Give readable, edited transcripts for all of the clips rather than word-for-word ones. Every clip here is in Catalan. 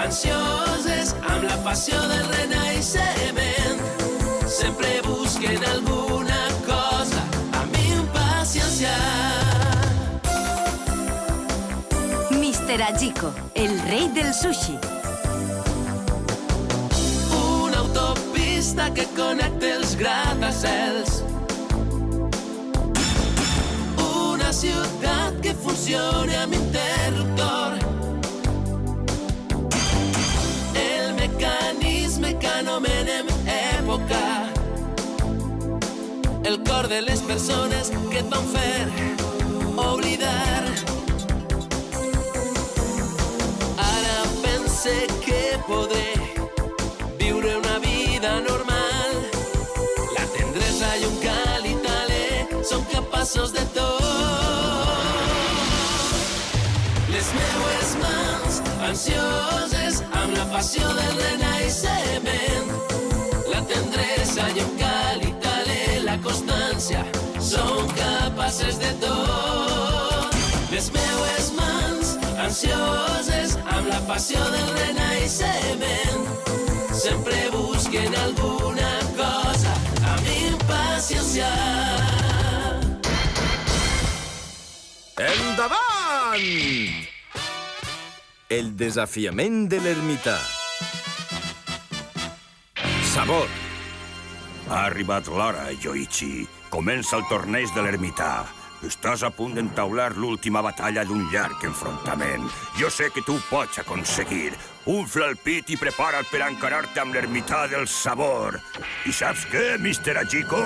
ansioses amb la passió del renaixement. Sempre busquen alguna cosa amb impaciència. Mr. Ajiko, el rei del sushi. Una autopista que connecta els gratacels. Una ciutat que funciona amb interruptor. El mecanisme que anomenem època. El cor de les persones que et van fer oblidar. Ara pense que podré viure una vida normal. La tendresa i un cal i talè són capaços de tot. Les meues mans ansioses amb la passió del renaixement. La tendresa i un cal i talè, la constància, són capaces de tot. Les meues mans ansioses amb la passió del renaixement. Sempre busquen alguna cosa amb impaciència. Endavant! El desafiament de l'ermità. Sabor. Ha arribat l'hora, Yoichi. Comença el torneig de l'ermità. Estàs a punt d'entaular l'última batalla d'un llarg enfrontament. Jo sé que tu ho pots aconseguir. Unfla el pit i prepara't per encarar-te amb l'ermità del sabor. I saps què, Mr. Ajiko?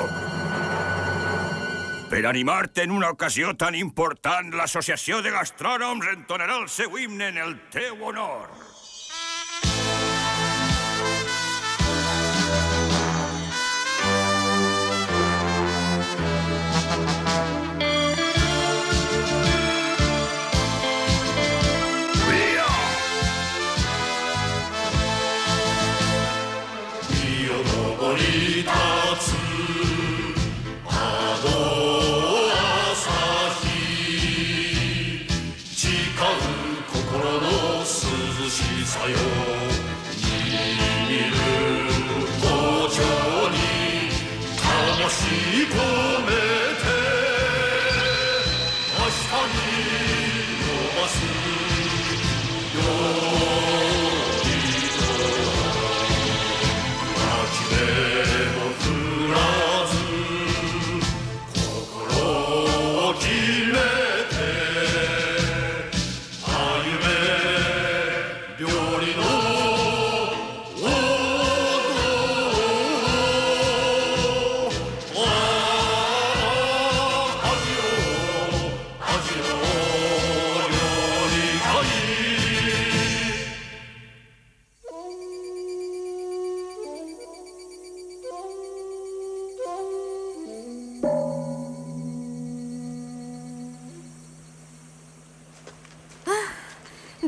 Per animar-te en una ocasió tan important, l'Associació de Gastrònoms entonarà el seu himne en el teu honor.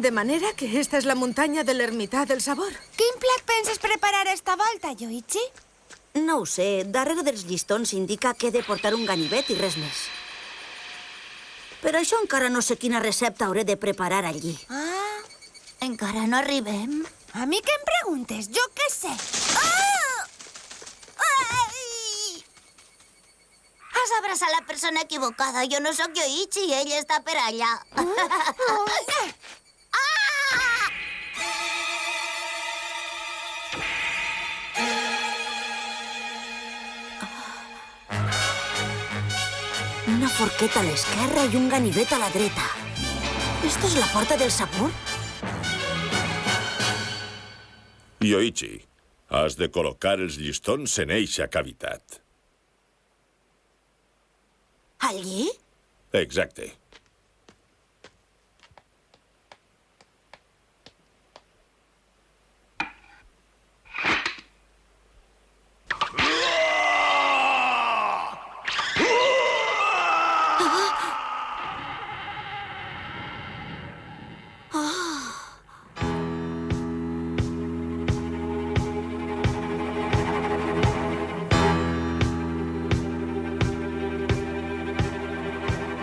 De manera que esta és la muntanya de l'ermità del sabor. Quin plat penses preparar esta volta, Yoichi? No ho sé. Darrere dels llistons indica que he de portar un ganivet i res més. Per això encara no sé quina recepta hauré de preparar allí. Ah, encara no arribem. A mi què em preguntes? Jo què sé. Ah! Ai! Has abraçat la persona equivocada. Jo no sóc Yoichi i ell està per allà. Una forqueta a l'esquerra i un ganivet a la dreta. Esta és la porta del sabor? Yoichi, has de col·locar els llistons en eixa cavitat. Allí? Exacte.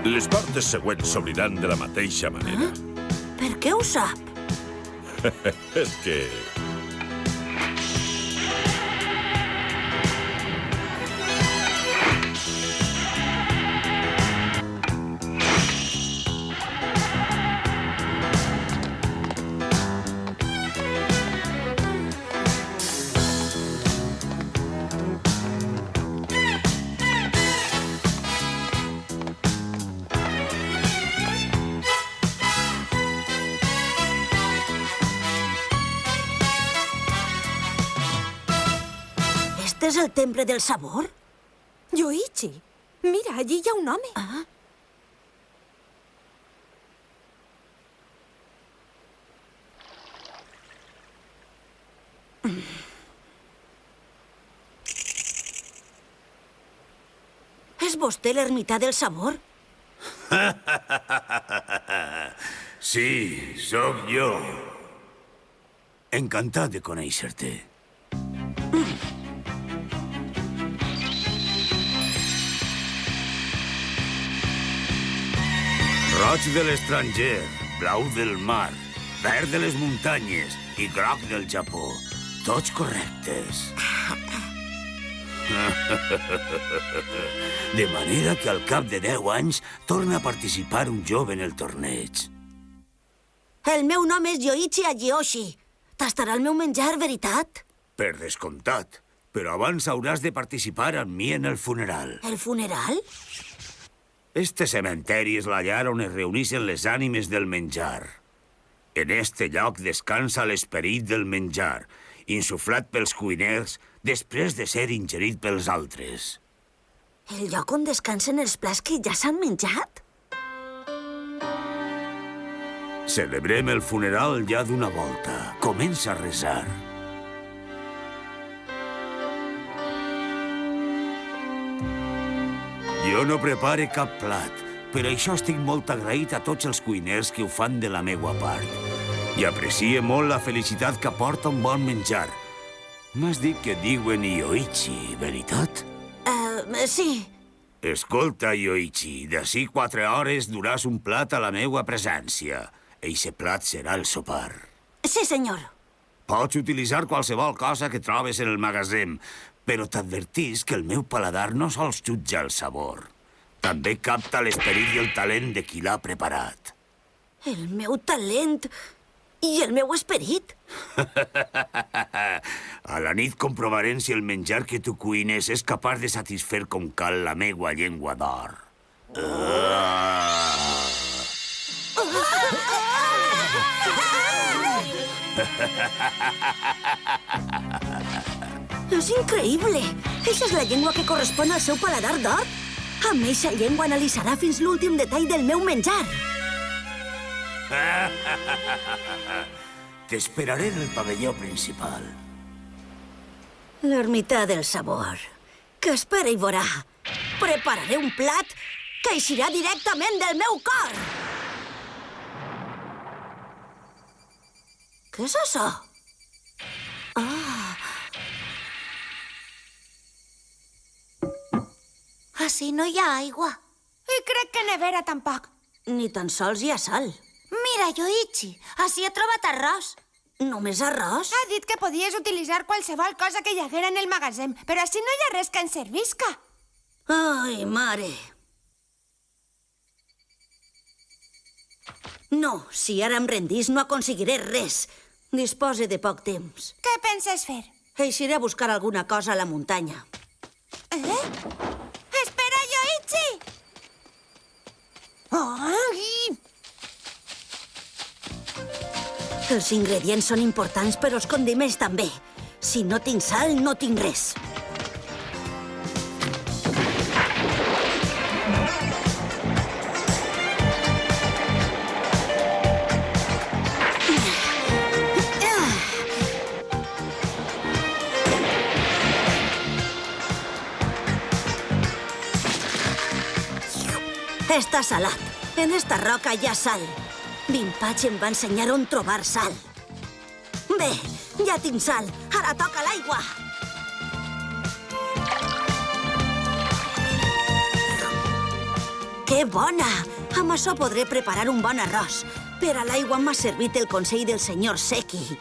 Les portes següents s'obriran de la mateixa manera. Per què ho sap? És que... Este és el temple del sabor? Yoichi, mira, allí hi ha un home. Ah. És vostè l'ermità del sabor? Sí, sóc jo. Encantat de conèixer-te. Roig de l'estranger, blau del mar, verd de les muntanyes i groc del Japó. Tots correctes. De manera que al cap de 10 anys torna a participar un jove en el torneig. El meu nom és Yoichi Ajiyoshi. Tastarà el meu menjar, veritat? Per descomptat. Però abans hauràs de participar amb mi en el funeral. El funeral? Este cementeri és la llar on es reuneixen les ànimes del menjar. En este lloc descansa l'esperit del menjar, insuflat pels cuiners després de ser ingerit pels altres. El lloc on descansen els plats que ja s'han menjat? Celebrem el funeral ja d'una volta. Comença a resar. Jo no prepare cap plat, per això estic molt agraït a tots els cuiners que ho fan de la meua part. I aprecio molt la felicitat que aporta un bon menjar. M'has dit que diuen Yoichi, veritat? Sí. Escolta, Yoichi, d'ací 4 hores duràs un plat a la meua presència. Eixe plat serà el sopar. Sí, senyor. Pots utilitzar qualsevol cosa que trobes en el magatzem, però t'advertís que el meu paladar no sols jutja el sabor. També capta l'esperit i el talent de qui l'ha preparat. El meu talent i el meu esperit. A la nit comprovarem si el menjar que tu cuines és capaç de satisfer com cal la meua llengua d'or. És increïble! Eixa és la llengua que correspon al seu paladar d'or? Amb eixa llengua analitzarà fins l'últim detall del meu menjar. T'esperaré en el pavelló principal. L'ermità del sabor. Que espera i veurà. Prepararé un plat que eixirà directament del meu cor. Què és això? Així no hi ha aigua. I crec que nevera tampoc. Ni tan sols hi ha sal. Mira, Yoichi, així he trobat arròs. Només arròs? Ha dit que podies utilitzar qualsevol cosa que hi haguera en el magatzem, però així no hi ha res que ens servisca. Ai, mare. No, si ara em rendís no aconseguiré res. Dispose de poc temps. Què penses fer? Eixiré a buscar alguna cosa a la muntanya. Espera, Yoichi! Els ingredients són importants, però els condiments també. Si no tinc sal, no tinc res. Està salat. En esta roca hi ha sal. Vimpatge em va ensenyar on trobar sal. Bé, ja tinc sal. Ara toca l'aigua. Que bona! Amb això podré preparar un bon arròs. Per a l'aigua m'ha servit el consell del senyor Seki.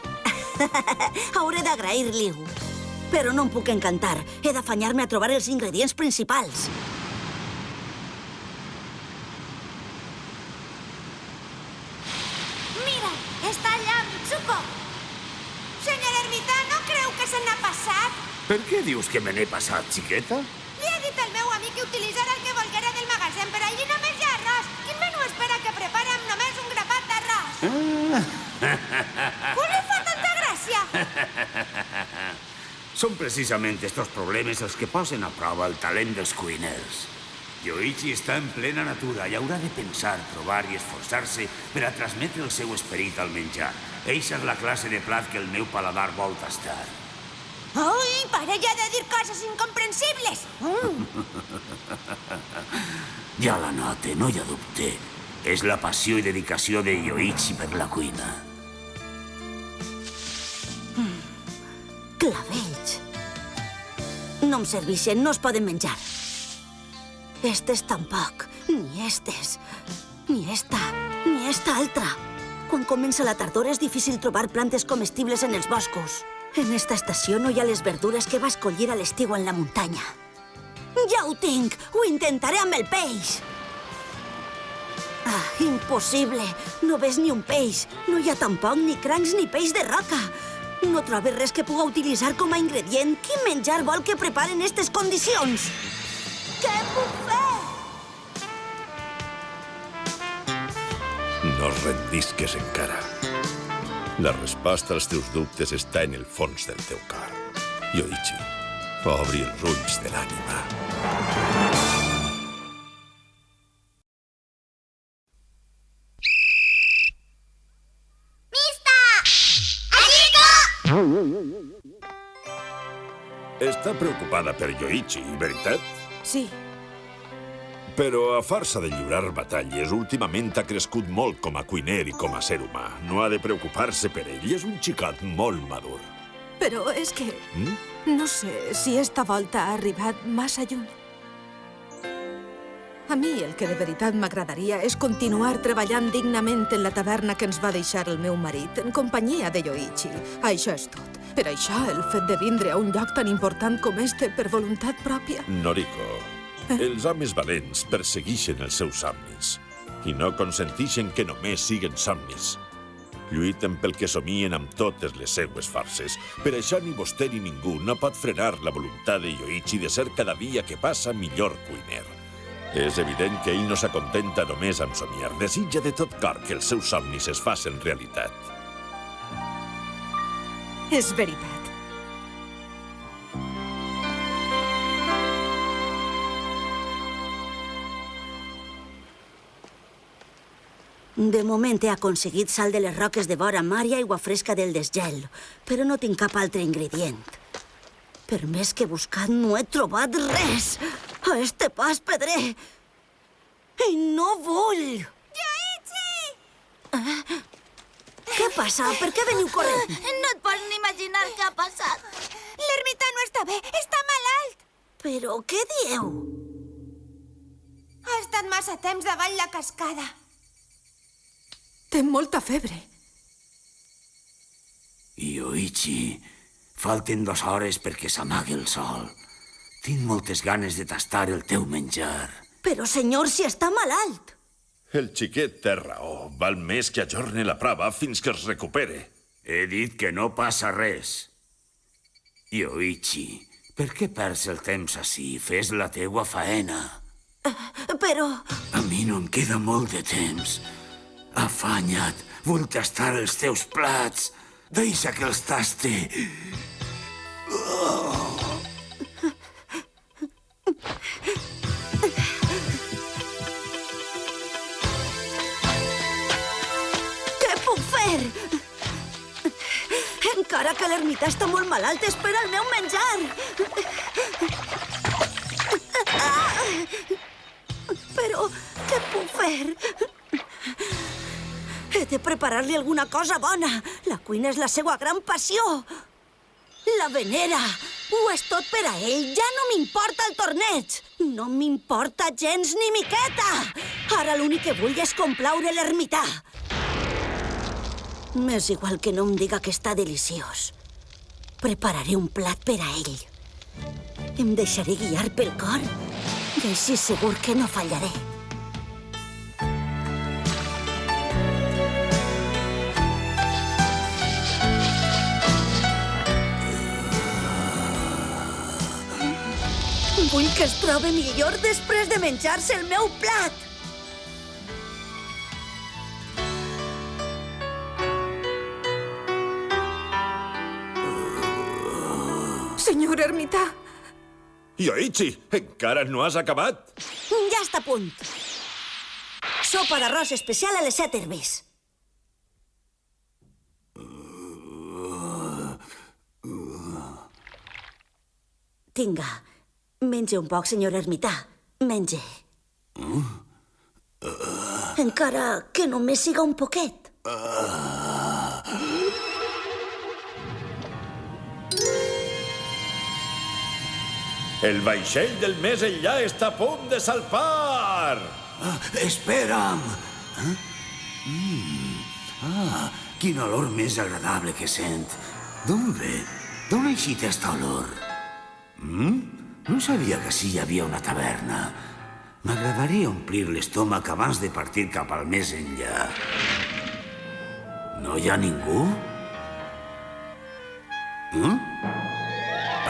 Hauré d'agrair-li-ho. Però no em puc encantar. He d'afanyar-me a trobar els ingredients principals. Mira, està allà, Mitsuko. Senyor ermità, no creu que se n'ha passat? Per què dius que me n'he passat, xiqueta? Li he dit al meu amic que utilitzara el que volguera del magatzem, però allí només hi ha arròs. Quin menú espera que prepare amb només un grapat d'arròs? Què li fa tanta gràcia? Són precisament estos problemes els que posen a prova el talent dels cuiners. Yoichi està en plena natura i haurà de pensar, provar i esforçar-se per a transmetre el seu esperit al menjar. Eixa és la classe de plat que el meu paladar vol tastar. Ai, para ja de dir coses incomprensibles! Ja la note, no hi ha dubte. És la passió i dedicació de Yoichi per la cuina. Clavells. No em serveixen, no es poden menjar. Estes tampoc, ni estes, ni esta altra. Quan comença la tardor és difícil trobar plantes comestibles en els boscos. En esta estació no hi ha les verdures que va escollir a l'estiu en la muntanya. Ja ho tinc! Ho intentaré amb el peix! Ah, impossible! No ves ni un peix. No hi ha tampoc ni crancs ni peix de roca. No trobes res que puga utilitzar com a ingredient. Quin menjar vol que preparen aquestes condicions? Què puc fer? No rendisques encara. La resposta als teus dubtes està en el fons del teu cor. Yoichi, obri els ulls de l'ànima. Està preocupada per Yoichi, veritat? Sí. Però a farsa de lliurar batalles, últimament ha crescut molt com a cuiner i com a ser humà. No ha de preocupar-se per ell. És un xicot molt madur. Però és que... no sé si esta volta ha arribat massa lluny. A mi el que de veritat m'agradaria és continuar treballant dignament en la taverna que ens va deixar el meu marit, en companyia de Yoichi. Això és tot. Per això, el fet de vindre a un lloc tan important com este per voluntat pròpia... Noriko, els homes valents persegueixen els seus somnis i no consenteixen que només siguen somnis. Lluiten pel que somien amb totes les seues forces. Per això ni vostè ni ningú no pot frenar la voluntat de Yoichi de ser cada dia que passa millor cuiner. És evident que ell no s'acontenta només amb somiar. Desitja de tot cor que els seus somnis es facin realitat. És veritat. De moment he aconseguit sal de les roques de vora mar i aigua fresca del desgel, però no tinc cap altre ingredient. Per més que he buscat, no he trobat res. A este pas pedrer. I no vull. Yoichi! Què passa? Per què veniu corrent? No et pots ni imaginar què ha passat. L'ermità no està bé, està malalt. Però què dieu? Ha estat massa temps davant la cascada. Té molta febre. Yoichi, falten 2 hores perquè s'amagui el sol. Tinc moltes ganes de tastar el teu menjar. Però, senyor, si està malalt. El xiquet té raó. Val més que ajorni la prova fins que es recupere. He dit que no passa res. Yoichi, per què perds el temps així? Fes la teua faena. Però... A mi no em queda molt de temps. Afanya't, vull tastar els teus plats. Deixa que els taste. Què puc fer? Encara que l'ermità està molt malalt, espera el meu menjar. Però què puc fer? He de preparar-li alguna cosa bona. La cuina és la seva gran passió. La venera. Ho és tot per a ell. Ja no m'importa el torneig. No m'importa gens ni miqueta. Ara l'únic que vull és complaure l'ermità. M'és igual que no em diga que està deliciós. Prepararé un plat per a ell. Em deixaré guiar pel cor i així segur que no fallaré. Vull que es trobi millor després de menjar-se el meu plat. Senyor ermità! Yoichi, encara no has acabat? Ja està a punt. Sopa d'arròs especial a les 7 herbes. Tinga, menja un poc, senyor ermità. Menja. Encara que només siga un poquet. El vaixell del més enllà està a punt de salpar! Espera'm! Quin olor més agradable que sent. D'on ve? D'on ha eixit esta olor? No sabia que sí hi havia una taverna. M'agradaria omplir l'estómac abans de partir cap al més enllà. No hi ha ningú?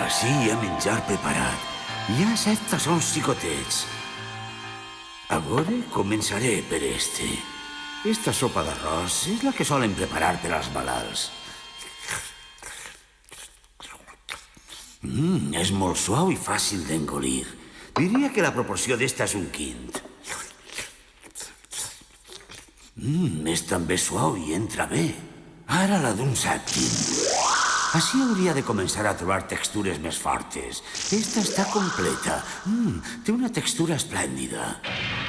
Ací hi ha menjar preparat. Hi ha 7 tassons xicotets. A veure, començaré per este. Esta sopa d'arròs és la que solen preparar per als malalts. És molt suau i fàcil d'engolir. Diria que la proporció d'esta és un quint. És també suau i entra bé. Ara la d'un sèptim. Així hauria de començar a trobar textures més fortes. Esta està completa. Té una textura esplèndida.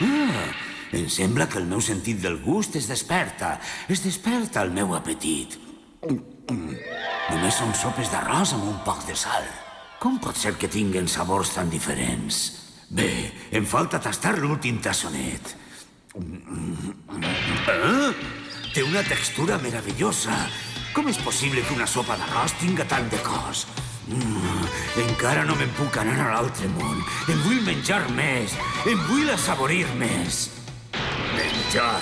Em sembla que el meu sentit del gust es desperta. Es desperta el meu apetit. Només són sopes d'arròs amb un poc de sal. Com pot ser que tinguen sabors tan diferents? Bé, em falta tastar l'últim tassonet. Té una textura meravellosa. Com és possible que una sopa d'arròs tinga tant de cos? Encara no me'n puc anar a l'altre món. Em vull menjar més. Em vull assaborir més. Menjar.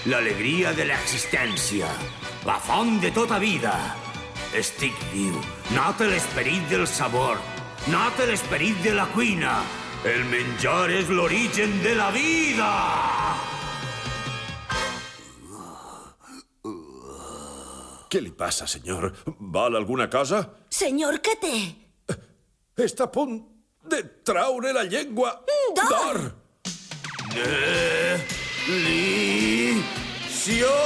L'alegria de l'existència. La font de tota vida. Estic viu. Nota l'esperit del sabor. Nota l'esperit de la cuina. El menjar és l'origen de la vida. Què li passa, senyor? Vol alguna cosa? Senyor, què té? Està a punt de traure la llengua d'or. Deliciosa!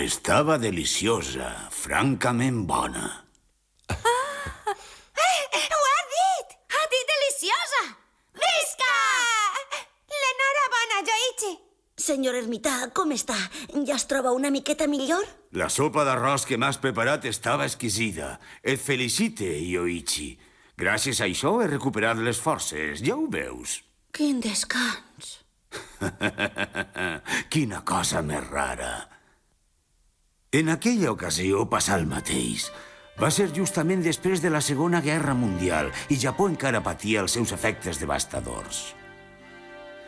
Estava deliciosa, francament bona. Ho ha dit! Ha dit deliciosa! Visca! L'enhorabona, Yoichi! Senyor ermità, com està? Ja es troba una miqueta millor? La sopa d'arròs que m'has preparat estava exquisida. Et felicite, Yoichi. Gràcies a això he recuperat les forces, ja ho veus. Quin descans. Quina cosa més rara. En aquella ocasió passà el mateix. Va ser justament després de la Segona Guerra Mundial i Japó encara patia els seus efectes devastadors.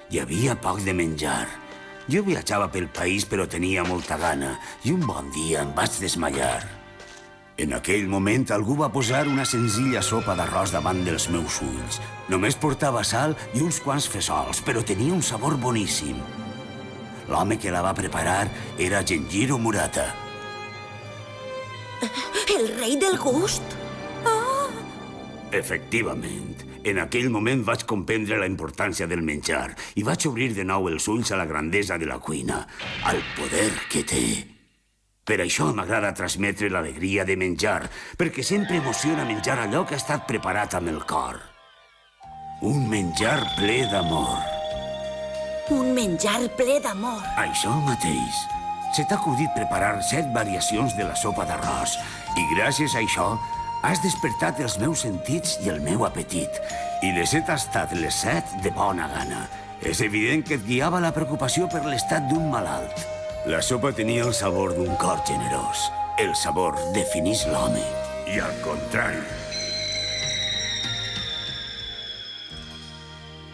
Hi havia poc de menjar. Jo viatjava pel país però tenia molta gana i un bon dia em vaig desmaiar. En aquell moment algú va posar una senzilla sopa d'arròs davant dels meus ulls. Només portava sal i uns quants fesols, però tenia un sabor boníssim. L'home que la va preparar era Genjiro Murata. El rei del gust? Efectivament. En aquell moment vaig comprendre la importància del menjar i vaig obrir de nou els ulls a la grandesa de la cuina, al poder que té. Per això m'agrada transmetre l'alegria de menjar, perquè sempre emociona menjar allò que ha estat preparat amb el cor. Un menjar ple d'amor. Un menjar ple d'amor. Això mateix. Se t'ha acudit preparar 7 variacions de la sopa d'arròs i gràcies a això has despertat els meus sentits i el meu apetit. I les he tastat les 7 de bona gana. És evident que et guiava la preocupació per l'estat d'un malalt. La sopa tenia el sabor d'un cor generós. El sabor defineix l'home. I al contrari.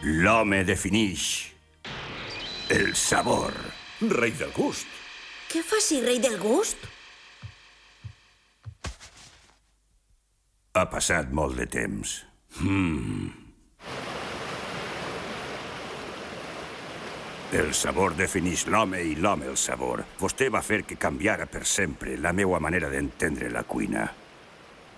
L'home defineix el sabor. Rei del gust. Què faci, rei del gust? Ha passat molt de temps. El sabor defineix l'home i l'home el sabor. Vostè va fer que canviara per sempre la meva manera d'entendre la cuina.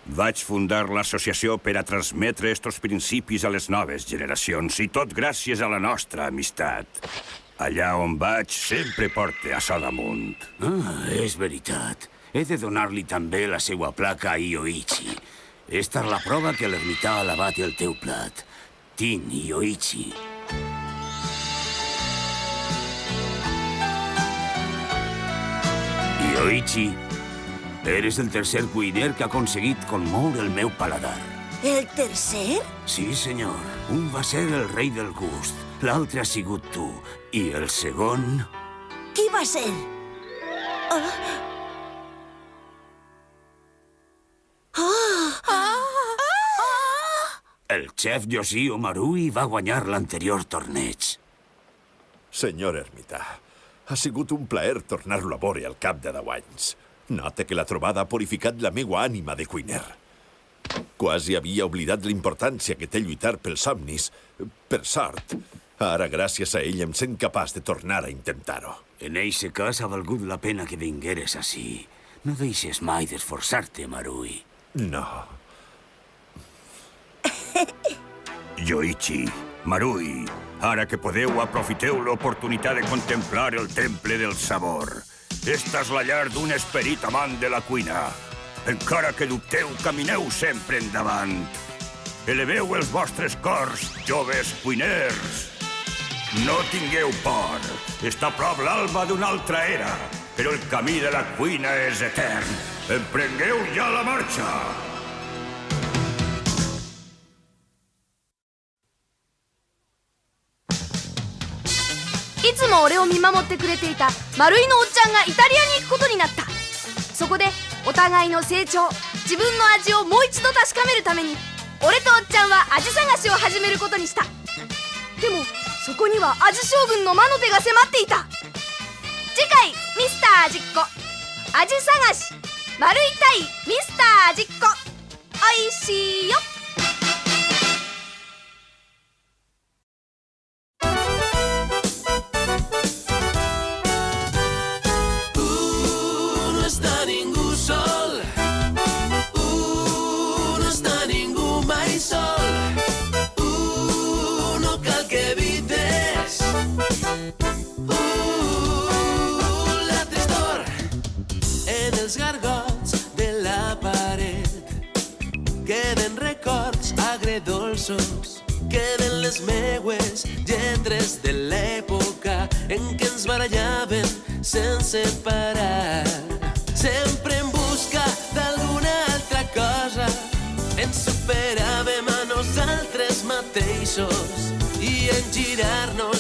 Vaig fundar l'associació per a transmetre estos principis a les noves generacions, i tot gràcies a la nostra amistat. Allà on vaig, sempre porte això damunt. És veritat. He de donar-li també la seva placa a Yoichi. Esta és la prova que l'ermità ha alabat el teu plat. Tin Yoichi. Yoichi, eres el tercer cuiner que ha aconseguit conmoure el meu paladar. El tercer? Sí, senyor. Un va ser el rei del gust. L'altre ha sigut tu. I el segon... Qui va ser? El xef Yoshio Marui va guanyar l'anterior torneig. Senyor ermità, ha sigut un plaer tornar-lo a veure al cap de 10 anys. Nota que la trobada ha purificat la meua ànima de cuiner. Quasi havia oblidat l'importància que té lluitar pels somnis. Per sort, ara gràcies a ell em sent capaç de tornar a intentar-ho. En eixe cas ha valgut la pena que vingueres ací. No deixes mai d'esforçar-te, Marui. No. Yoichi, Marui, ara que podeu, aprofiteu l'oportunitat de contemplar el temple del sabor. Esta és la llar d'un esperit amant de la cuina. Encara que dubteu, camineu sempre endavant. Eleveu els vostres cors, joves cuiners. No tingueu por. Està a prop l'alba d'una altra era, però el camí de la cuina és etern. Emprengueu ja la marxa! いつも俺を見守ってくれていた丸井のおっちゃんがイタリアに行くことになった。そこでお互いの成長、自分の味をもう一度確かめるために俺とおっちゃんは味探しを始めることにした。でもそこには味将軍の魔の手が迫っていた。次回ミスター味っ子味探し丸井対ミスター味っ子、おいしいよ。Queden les meues lletres de l'època en què ens barallaven sense parar. Sempre en busca d'alguna altra cosa ens superàvem a nosaltres mateixos i en girar-nos